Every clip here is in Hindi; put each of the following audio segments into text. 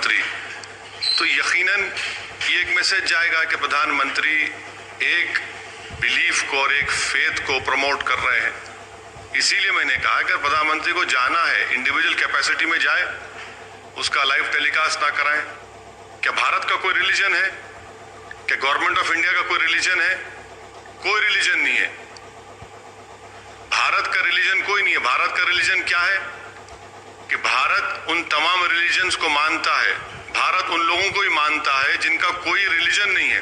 प्रधानमंत्री, तो यकीनन ये एक मैसेज जाएगा कि प्रधानमंत्री एक बिलीफ को और एक फेथ को प्रमोट कर रहे हैं। इसीलिए मैंने कहा कि प्रधानमंत्री को जाना है, इंडिविजुअल कैपेसिटी में जाए, उसका लाइव टेलीकास्ट ना कराएं। क्या भारत का कोई रिलीजन है? क्या गवर्नमेंट ऑफ इंडिया का कोई रिलीजन है? कोई रिलीजन नहीं है। भारत का रिलीजन कोई नहीं है। भारत का रिलीजन क्या है कि भारत उन तमाम रिलीजन्स को मानता है। भारत उन लोगों को ही मानता है जिनका कोई रिलीजन नहीं है,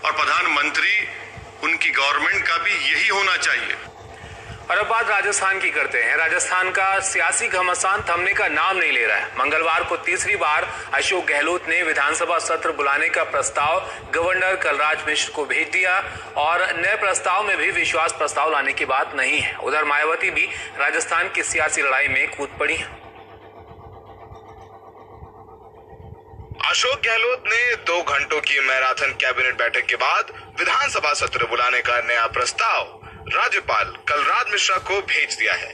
और प्रधानमंत्री उनकी गवर्नमेंट का भी यही होना चाहिए। और अब बात राजस्थान की करते हैं। राजस्थान का सियासी घमासान थमने का नाम नहीं ले रहा है। मंगलवार को तीसरी बार अशोक गहलोत ने विधानसभा सत्र बुलाने का प्रस्ताव गवर्नर कलराज मिश्र को भेज दिया, और नए प्रस्ताव में भी विश्वास प्रस्ताव लाने की बात नहीं है। उधर मायावती भी राजस्थान की सियासी लड़ाई में कूद पड़ी है। अशोक गहलोत ने 2 घंटों की मैराथन कैबिनेट बैठक के बाद विधानसभा सत्र बुलाने का नया प्रस्ताव राज्यपाल कलराज मिश्रा को भेज दिया है।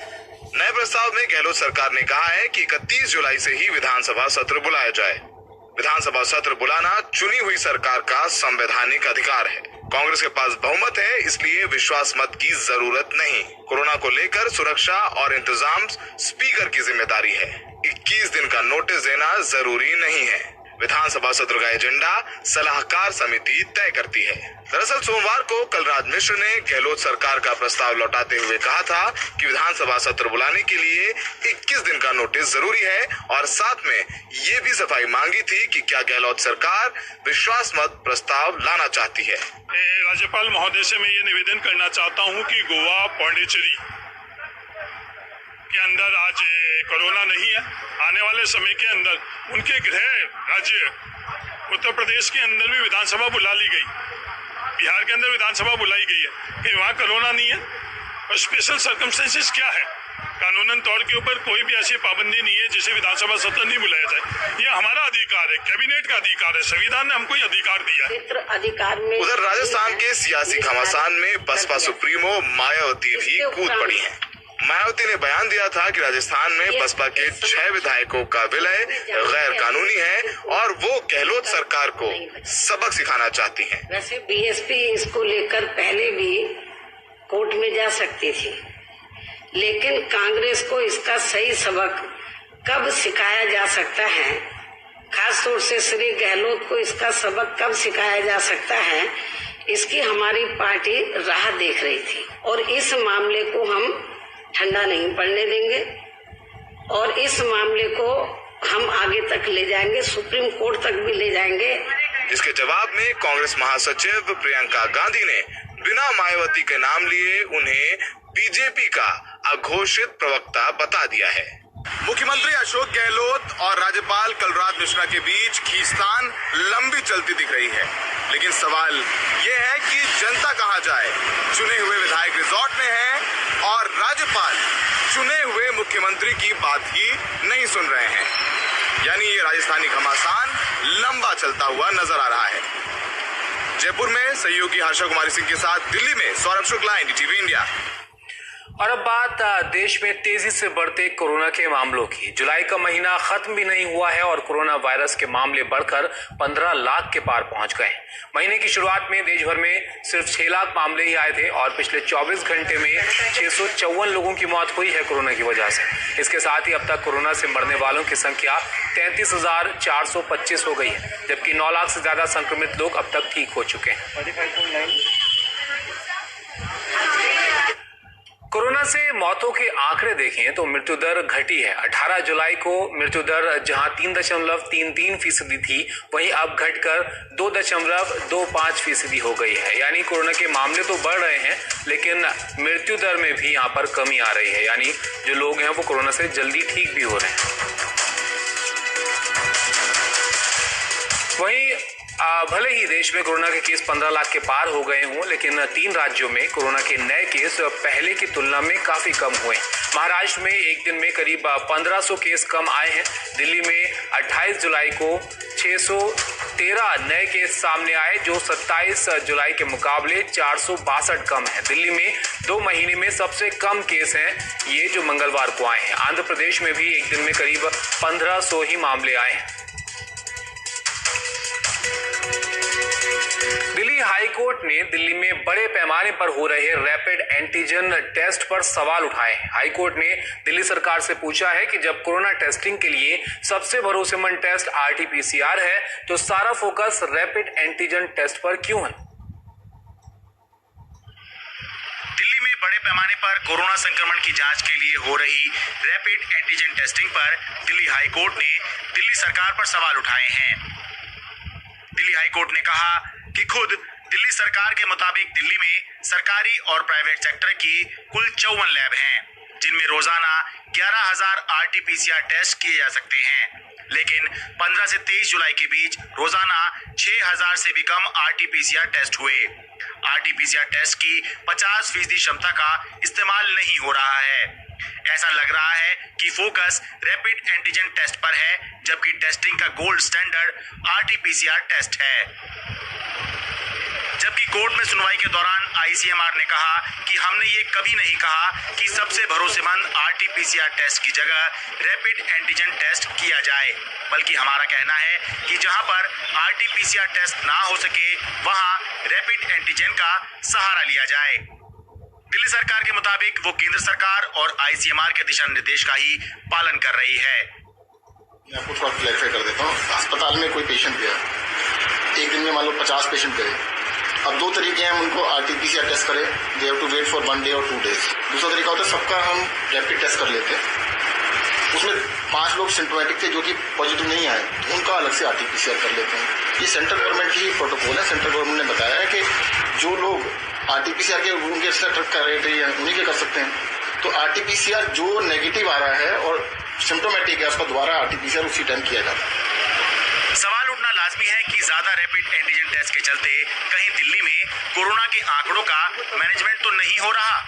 नए प्रस्ताव में गहलोत सरकार ने कहा है कि 31 जुलाई से ही विधानसभा सत्र बुलाया जाए। विधानसभा सत्र बुलाना चुनी हुई सरकार का संवैधानिक अधिकार है। कांग्रेस के पास बहुमत है, इसलिए विश्वास मत की जरूरत नहीं। कोरोना को लेकर सुरक्षा और इंतजाम स्पीकर की जिम्मेदारी है। 21 दिन का नोटिस देना जरूरी नहीं है। विधानसभा सत्र का एजेंडा सलाहकार समिति तय करती है। दरअसल सोमवार को कलराज मिश्र ने गहलोत सरकार का प्रस्ताव लौटाते हुए कहा था कि विधानसभा सत्र बुलाने के लिए 21 दिन का नोटिस जरूरी है, और साथ में ये भी सफाई मांगी थी कि क्या गहलोत सरकार विश्वास मत प्रस्ताव लाना चाहती है। राज्यपाल महोदय से मैं ये निवेदन करना चाहता हूँ कि गोवा, पांडिचेरी के अंदर आज कोरोना नहीं है। आने वाले समय के अंदर उनके गृह राज्य उत्तर प्रदेश के अंदर भी विधानसभा बुला ली गई, बिहार के अंदर विधानसभा बुलाई गई है कि वहाँ कोरोना नहीं है। और स्पेशल सर्कमस्टेंसेस क्या है? कानूनन तौर के ऊपर कोई भी ऐसी पाबंदी नहीं है जिसे विधानसभा सत्र नहीं बुलाया जाए। ये हमारा अधिकार है, कैबिनेट का अधिकार है, संविधान ने हमको ये अधिकार दिया है। अधिकार में उधर राजस्थान के सियासी घमासान में बसपा सुप्रीमो मायावती भी कूद पड़ी है। मायावती ने बयान दिया था कि राजस्थान में बसपा के 6 विधायकों का विलय गैर कानूनी है, और वो गहलोत सरकार को सबक सिखाना चाहती हैं। वैसे बीएसपी इसको लेकर पहले भी कोर्ट में जा सकती थी, लेकिन कांग्रेस को इसका सही सबक कब सिखाया जा सकता है, खासतौर से श्री गहलोत को इसका सबक कब सिखाया जा सकता है, इसकी हमारी पार्टी राह देख रही थी। और इस मामले को हम ठंडा नहीं पड़ने देंगे, और इस मामले को हम आगे तक ले जाएंगे, सुप्रीम कोर्ट तक भी ले जाएंगे। इसके जवाब में कांग्रेस महासचिव प्रियंका गांधी ने बिना मायावती के नाम लिए उन्हें बीजेपी का अघोषित प्रवक्ता बता दिया है। मुख्यमंत्री अशोक गहलोत और राज्यपाल कलराज मिश्रा के बीच खींचतान लंबी चलती दिख रही है, लेकिन सवाल ये है कि जनता कहाँ जाए। चुने हुए विधायक रिजॉर्ट में हैं, और राज्यपाल चुने हुए मुख्यमंत्री की बात ही नहीं सुन रहे हैं। यानी ये राजस्थानी घमासान लंबा चलता हुआ नजर आ रहा है। जयपुर में सहयोगी हर्षा कुमारी सिंह के साथ दिल्ली में सौरभ शुक्ला, NDTV इंडिया। और अब बात देश में तेजी से बढ़ते कोरोना के मामलों की। जुलाई का महीना खत्म भी नहीं हुआ है और कोरोना वायरस के मामले बढ़कर 15 लाख के पार पहुंच गए। महीने की शुरुआत में देश भर में सिर्फ 6 लाख मामले ही आए थे, और पिछले 24 घंटे में 654 लोगों की मौत हुई है कोरोना की वजह से। इसके साथ ही अब तक कोरोना से मरने वालों की संख्या 33,425 हो गई है, जबकि 9 लाख से ज्यादा संक्रमित लोग अब तक ठीक हो चुके हैं। कोरोना से मौतों के आंकड़े देखें तो मृत्यु दर घटी है। 18 जुलाई को मृत्यु दर जहां 3.33% थी, वहीं अब घटकर 2.25% हो गई है। यानी कोरोना के मामले तो बढ़ रहे हैं, लेकिन मृत्यु दर में भी यहां पर कमी आ रही है। यानी जो लोग हैं वो कोरोना से जल्दी ठीक भी हो रहे हैं। वहीं भले ही देश में कोरोना के केस 15 लाख के पार हो गए हों, लेकिन 3 राज्यों में कोरोना के नए केस पहले की तुलना में काफी कम हुए। महाराष्ट्र में एक दिन में करीब 1500 केस कम आए हैं। दिल्ली में 28 जुलाई को 613 नए केस सामने आए, जो 27 जुलाई के मुकाबले 462 कम है। दिल्ली में 2 महीने में सबसे कम केस हैं ये जो मंगलवार को आए हैं। आंध्र प्रदेश में भी एक दिन में करीब 1500 ही मामले आए हैं। हाईकोर्ट ने दिल्ली में बड़े पैमाने पर हो रहे रैपिड एंटीजन टेस्ट पर सवाल उठाए हैं। हाईकोर्ट ने दिल्ली सरकार से पूछा है कि जब कोरोना टेस्टिंग के लिए सबसे भरोसेमंद टेस्ट RT-PCR है तो सारा फोकस रैपिड एंटीजन टेस्ट पर क्यों है। दिल्ली में बड़े पैमाने पर कोरोना संक्रमण की जांच के लिए हो रही रैपिड एंटीजन टेस्टिंग पर दिल्ली हाईकोर्ट ने दिल्ली सरकार पर सवाल उठाए हैं। दिल्ली हाईकोर्ट ने कहा कि खुद दिल्ली सरकार के मुताबिक दिल्ली में सरकारी और प्राइवेट सेक्टर की कुल 54 लैब हैं, जिनमें रोजाना 11,000 RT-PCR टेस्ट किए जा सकते हैं, लेकिन 15 से 23 जुलाई के बीच रोजाना 6,000 से भी कम RT-PCR टेस्ट हुए। RT-PCR टेस्ट की 50% क्षमता का इस्तेमाल नहीं हो रहा है। ऐसा लग रहा है कि फोकस रैपिड एंटीजन टेस्ट पर है, जबकि टेस्टिंग का गोल्ड स्टैंडर्ड RT-PCR टेस्ट है। जबकि कोर्ट में सुनवाई के दौरान ICMR ने कहा कि हमने ये कभी नहीं कहा कि सबसे भरोसेमंद RT-PCR टेस्ट की जगह रैपिड एंटीजन टेस्ट किया जाए, बल्कि हमारा कहना है कि जहां पर RT-PCR टेस्ट ना हो सके वहां रैपिड एंटीजन का सहारा लिया जाए। दिल्ली सरकार के मुताबिक वो केंद्र सरकार और ICMR के दिशा निर्देश का ही पालन कर रही है। मैं आपको थोड़ा क्लैरिफाई कर देता हूँ। अस्पताल में कोई पेशेंट गया, एक दिन में मान लो 50 पेशेंट गए। अब दो तरीके हैं, उनको RT-PCR टेस्ट करें, they have to wait for 1 day और 2 डेज। दूसरा तरीका होता है सबका हम रैपिड टेस्ट कर लेते हैं। उसमें 5 लोग सिम्टोमेटिक थे जो कि पॉजिटिव नहीं आए, तो उनका अलग से RT-PCR कर लेते हैं। ये सेंट्रल गवर्नमेंट की प्रोटोकॉल है। सेंट्रल गवर्नमेंट ने बताया है कि जो लोग RT-PCR के उनके सेटअप कर रहे थे उन्हीं के कर सकते हैं। तो RT-PCR जो नेगेटिव आ रहा है और सिम्टोमेटिक है उसका दोबारा RT-PCR उसी टाइम किया जाता है। सवाल उठना लाजमी है कि ज्यादा रैपिड एंटीजन टेस्ट के चलते कहीं दिल्ली में कोरोना के आंकड़ों का मैनेजमेंट तो नहीं हो रहा।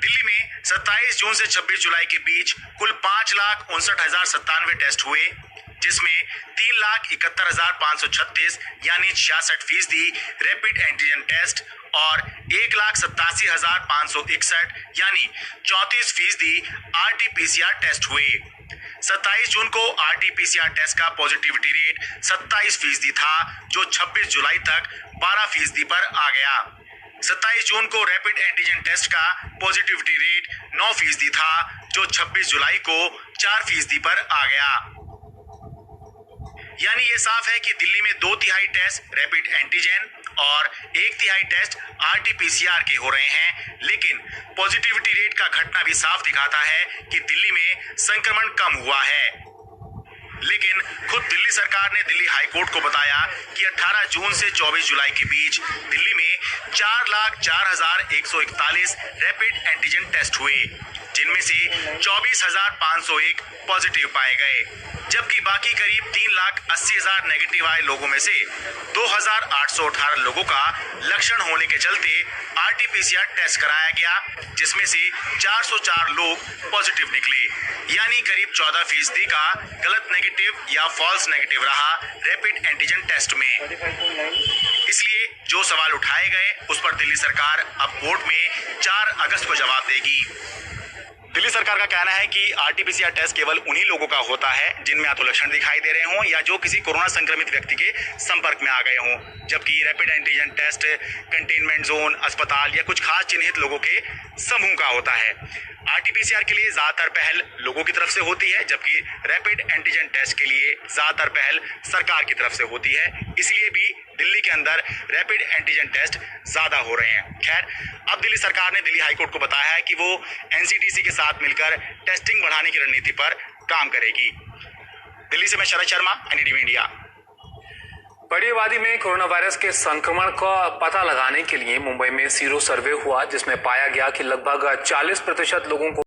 दिल्ली में 27 जून से 26 जुलाई के बीच कुल 5,59,097 टेस्ट हुए, जिसमें 3,71,536 यानी 66% रैपिड एंटीजन टेस्ट और 1,87,561 यानी 34% RT-PCR टेस्ट हुए। 27 जून को RT-PCR टेस्ट का पॉजिटिविटी रेट 27% था, जो 26 जुलाई तक 12% पर आ गया। 27 जून को रैपिड एंटीजन टेस्ट का पॉजिटिविटी रेट 9% था, जो 26 जुलाई को 4% पर आ गया। यानी ये साफ है कि दिल्ली में 2/3 टेस्ट रैपिड एंटीजन और 1/3 टेस्ट RT-PCR के हो रहे हैं, लेकिन पॉजिटिविटी रेट का घटना भी साफ दिखाता है कि दिल्ली में संक्रमण कम हुआ है। लेकिन खुद दिल्ली सरकार ने दिल्ली हाईकोर्ट को बताया कि 18 जून से 24 जुलाई के बीच दिल्ली में 4,04,141 रैपिड एंटीजन टेस्ट हुए, जिनमें से 24,501 पॉजिटिव पाए गए, जबकि बाकी करीब 3,80,000 नेगेटिव आए लोगों में से 2,818 लोगों का लक्षण होने के चलते RT-PCR टेस्ट कराया गया, जिसमें से 404 लोग पॉजिटिव निकले। यानी करीब 14% का गलत नेगेटिव या फॉल्स नेगेटिव रहा रैपिड एंटीजन टेस्ट में। इसलिए जो सवाल उठाए गए उस पर दिल्ली सरकार अब कोर्ट में 4 अगस्त को जवाब देगी। दिल्ली सरकार का कहना है कि RT-PCR टेस्ट केवल उन्हीं लोगों का होता है जिनमें या तो लक्षण दिखाई दे रहे हों या जो किसी कोरोना संक्रमित व्यक्ति के संपर्क में आ गए हों, जबकि rapid antigen test containment zone, अस्पताल या कुछ खास चिन्हित लोगों के समूह का होता है। RT-PCR के लिए ज्यादातर पहल लोगों की तरफ से होती है, जबकि रैपिड एंटीजन टेस्ट के लिए ज्यादातर पहल सरकार की तरफ से होती है। इसलिए भी दिल्ली के अंदर रैपिड एंटीजन टेस्ट ज्यादा हो रहे हैं। खैर, अब दिल्ली सरकार ने दिल्ली हाईकोर्ट को बताया है कि वो NCDC के साथ मिलकर टेस्टिंग बढ़ाने की रणनीति पर काम करेगी। दिल्ली से मैं शरद शर्मा, NDTV इंडिया। बड़ी आबादी में कोरोना वायरस के संक्रमण का पता लगाने के लिए मुंबई में सीरो सर्वे हुआ, जिसमें पाया गया कि लगभग 40% लोगों को